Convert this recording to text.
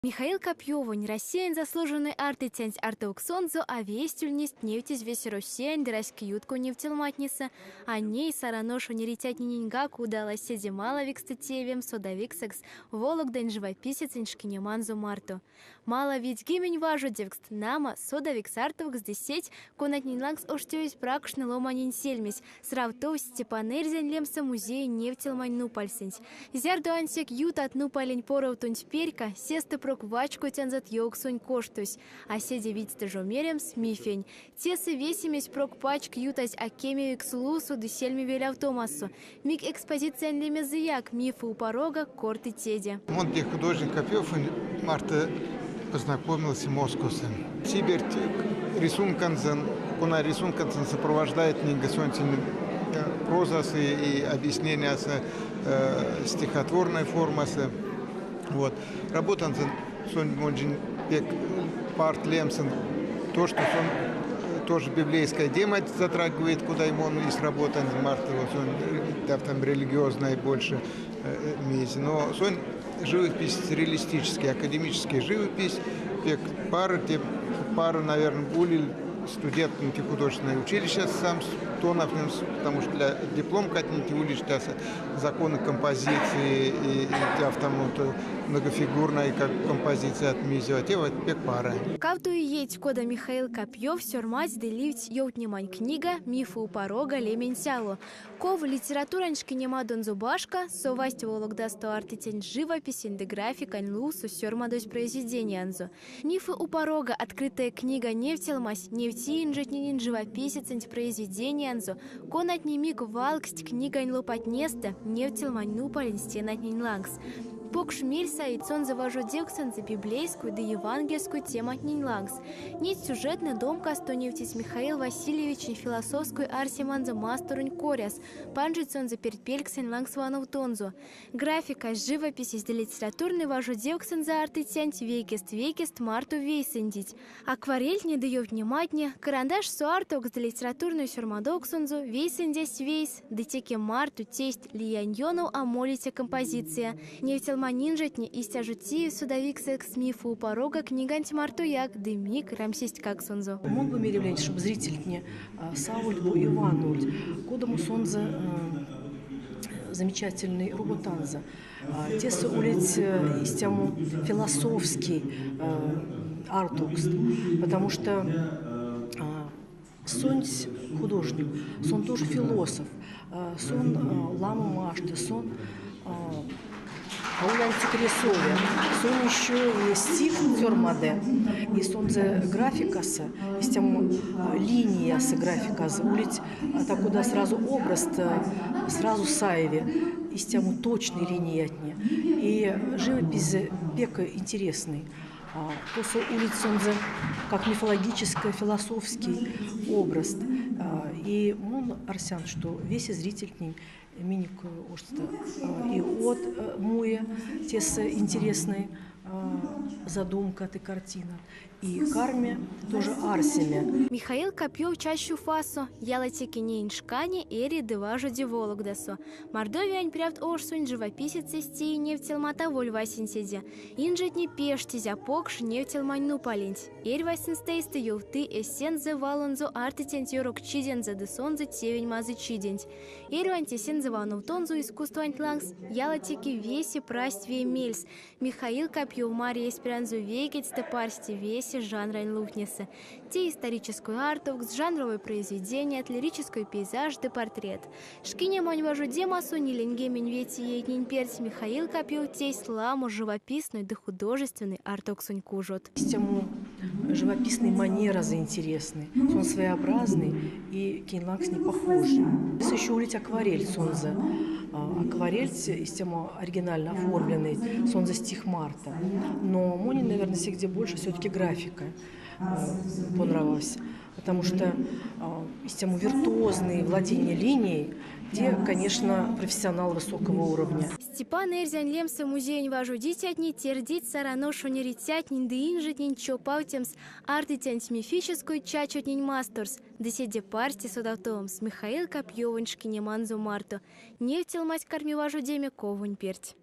Михаил Копьевань, Россиян заслуженный артитянь артауксонзо, а вестюльнист нефтись весь Россиян, драськи ютку нефтелматница, а ней сараношу не ретять ниньга, куда седи маловик статевем, содовик секс, вологдань живописец иншкинеманзу марту. Мало ведь гимень важу девкст, нама, содовик сартовк десять, конат нинлакс оштёюсь пракшны ломанин сельмись, сравтов степанерзен лемса музею нефтелмань нупальсенсь. Зярду ансек ют от нупалень поров тунь перка, сесты вачку тянзат йоксунь коштусь, а седи вить стажомерем смифень. Тесы весимесь прок пачк ютась акеми экслусу десельми веляв Томасу. Миг экспозиция лемезыяк, мифы у порога, корты теди. Он где художник Копьевань, Марта познакомился в Москве. Сибирь рисунканзен, куна рисунканзен сопровождает негасонтин прозасы и объяснения стихотворной формы. Вот. Работан сон монжин пек парт лемсен, то, что он тоже библейская тема затрагивает, куда ему он и сработан Марта, вот он там религиозная больше мези. Но сон живопись реалистический, академический живопись, пек пара, наверное, были студенты художественное училище сам Тонов, потому что для диплом как-нибудь уличтаться законы композиции и там вот многофигурная как композиция от Мизио, а те вот пек пара. Кавту и еть кода Михаил Копьев сёрмать деливть йоутнимань книга «Мифы у порога лемень сяло». Ков литератураншки нема дон зубашка, совасть вологдасто артитень живопись, индеграфика, лусу сёрмадось произведения анзо. «Мифы у порога» открытая книга нефтелмась, нефтиинжетнин живописец произведения анзо. Конат немик валксть книга лопатнеста, нефтелмань нупалин стенат лангс. Покш мельса и цон завожу девксан за библейскую да евангельскую тему лангс. Нет сюжетный дом кастоневтис Михаил Васильевич и философскую арсиман за мастерунь коряс. Панжицон за перпельксен лангс ванов тонзу. Графика, живопись из литературный вожу девксан за артитянь векест марту вейсендить. Акварель не дает внимания, карандаш суарток за литературную сюрмадоксунзу вейсендясь вейс, детеке марту тесть лияньону амолите композиция. Нефтелманинжетни и стяжути судовик секс мифу у порога книганти мартуяк, дымик, рамсесть как сонзо. Мог бы меревлять, чтобы зритель не Сауль бу Ивануль, кодому сонза замечательный Руботанза. Тесы улиц из тему философский артукст, потому что сон художник, сон тоже философ, сон лама машты, сон антикресове, сон еще и стих тёрмаде, и сон за графикаса, и с тем линия с графикаса, улить так куда сразу образ, сразу саеве, и с тем точной линии от нее. И живопись пека интересный. То, что улица он за как мифологический, философский образ. И он арсян, что весь зритель к ним миник ошта и от муя тес интересный задумка ты картина. И карме тоже арсеме. Михаил Копьев чащу фасо, ялатеки не иншкани, эри деважу девологдасо. Мордовиань прявт ошсунь живописец исти нефтелмата воль васинседе. Инжет не пештизя покш нефтелмань ну паленть. Эрь васинстейсты ювты эссензе валонзо артитент юрок чидензе десонзе тевень мазы чиденть. Эрь антисензе ванов тонзу искусствовать лангс, ялатеки веси праствие мельс. Михаил Копьев Мария Эсперанзу векет степарсти веси жанра лухнеса. Те историческую арту, жанровое произведение, лирический пейзаж да портрет. Шкине монь вожу демасу, не ленге меньвети ей перс Михаил Копьев тей сламу живописный да художественный арток сунь кужот. С тему живописной манера заинтересный, он своеобразный и кейнлакс не похожий. Здесь еще улить акварель сонза. Акварель из тему оригинально оформленный, сонза стих Марта. Но мне, наверное, где больше все-таки графика понравилась. Потому что из тему виртуозные владения линией, те, конечно, профессионал высокого уровня. Степан Эрзян лемса музей важу дитятни тердить сараношу не ритять ниндеинжит нинчо паутемс артитянь мифическую чачут нин мастерс деседе парсти судатомс Михаил Копьеваншки неманзу марту нефтелмать карми важу деме ковунь перть.